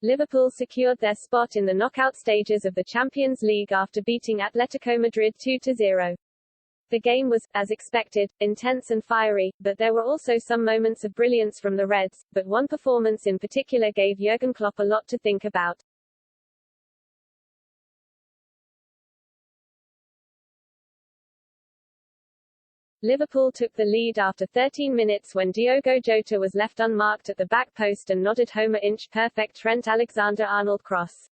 Liverpool secured their spot in the knockout stages of the Champions League after beating Atletico Madrid 2-0. The game was, as expected, intense and fiery, but there were also some moments of brilliance from the Reds, but one performance in particular gave Jurgen Klopp a lot to think about. Liverpool took the lead after 13 minutes when Diogo Jota was left unmarked at the back post and nodded home a inch-perfect Trent Alexander-Arnold cross.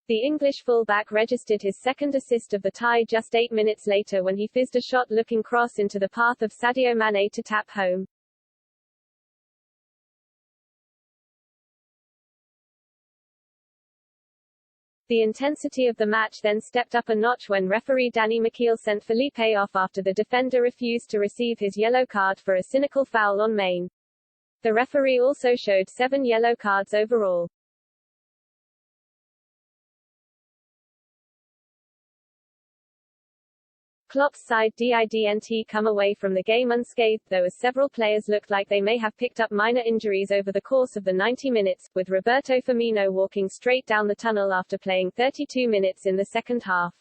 The English fullback registered his second assist of the tie just 8 minutes later when he fizzed a shot-looking cross into the path of Sadio Mane to tap home. The intensity of the match then stepped up a notch when referee Danny McKeel sent Felipe off after the defender refused to receive his yellow card for a cynical foul on Mane. The referee also showed 7 yellow cards overall. Klopp's side didn't come away from the game unscathed though, as several players looked like they may have picked up minor injuries over the course of the 90 minutes, with Roberto Firmino walking straight down the tunnel after playing 32 minutes in the second half.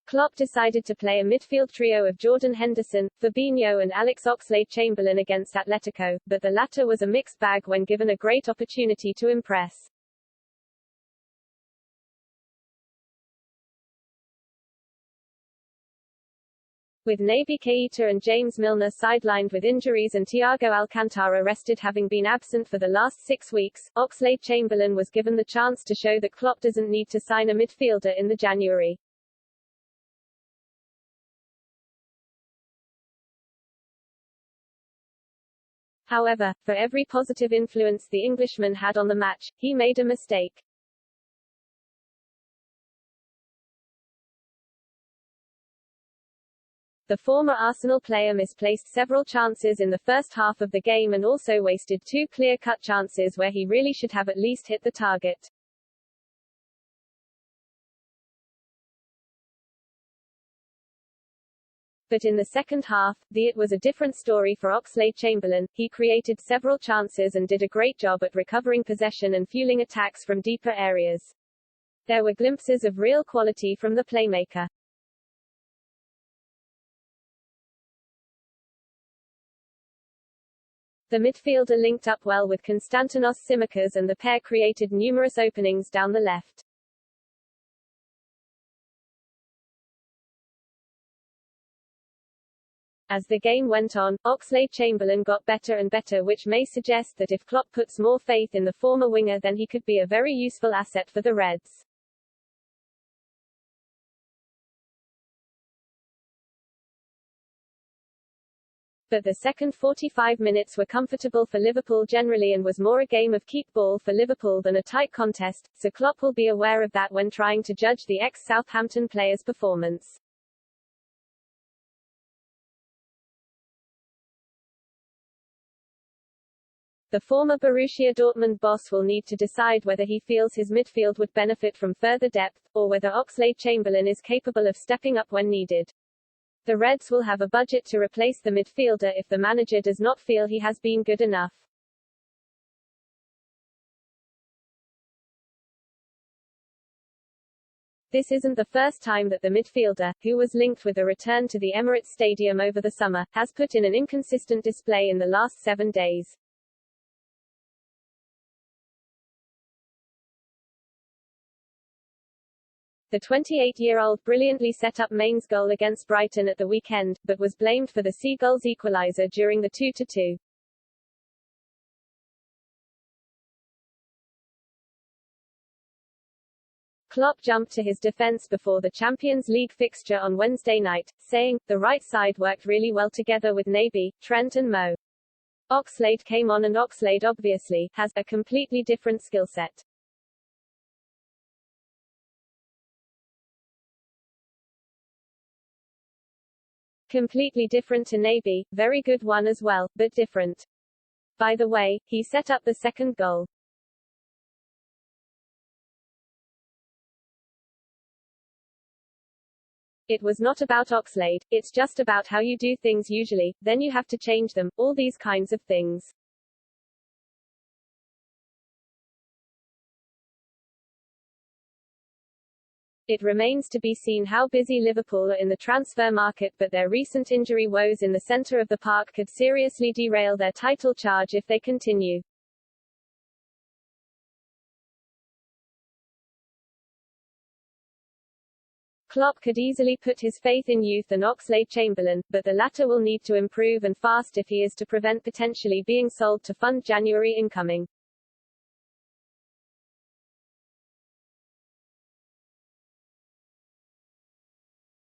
Klopp decided to play a midfield trio of Jordan Henderson, Fabinho and Alex Oxlade-Chamberlain against Atletico, but the latter was a mixed bag when given a great opportunity to impress. With Naby Keita and James Milner sidelined with injuries and Thiago Alcantara rested having been absent for the last 6 weeks, Oxlade-Chamberlain was given the chance to show that Klopp doesn't need to sign a midfielder in the January. However, for every positive influence the Englishman had on the match, he made a mistake. The former Arsenal player misplaced several chances in the first half of the game and also wasted 2 clear-cut chances where he really should have at least hit the target. But in the second half, it was a different story for Oxlade-Chamberlain. He created several chances and did a great job at recovering possession and fueling attacks from deeper areas. There were glimpses of real quality from the playmaker. The midfielder linked up well with Konstantinos Tsimikas and the pair created numerous openings down the left. As the game went on, Oxlade-Chamberlain got better and better, which may suggest that if Klopp puts more faith in the former winger then he could be a very useful asset for the Reds. But the second 45 minutes were comfortable for Liverpool generally and was more a game of keep ball for Liverpool than a tight contest, so Klopp will be aware of that when trying to judge the ex-Southampton player's performance. The former Borussia Dortmund boss will need to decide whether he feels his midfield would benefit from further depth, or whether Oxlade-Chamberlain is capable of stepping up when needed. The Reds will have a budget to replace the midfielder if the manager does not feel he has been good enough. This isn't the first time that the midfielder, who was linked with a return to the Emirates Stadium over the summer, has put in an inconsistent display in the last 7 days. The 28-year-old brilliantly set up Maine's goal against Brighton at the weekend, but was blamed for the Seagulls' equaliser during the 2-2. Klopp jumped to his defence before the Champions League fixture on Wednesday night, saying, "The right side worked really well together with Naby, Trent and Mo. Oxlade came on and Oxlade obviously has a completely different skill set. Completely different to Naby, very good one as well, but different. By the way, he set up the second goal. It was not about Oxlade, it's just about how you do things usually, then you have to change them, all these kinds of things. It remains to be seen how busy Liverpool are in the transfer market, but their recent injury woes in the centre of the park could seriously derail their title charge if they continue. Klopp could easily put his faith in youth and Oxlade-Chamberlain, but the latter will need to improve and fast if he is to prevent potentially being sold to fund January incoming.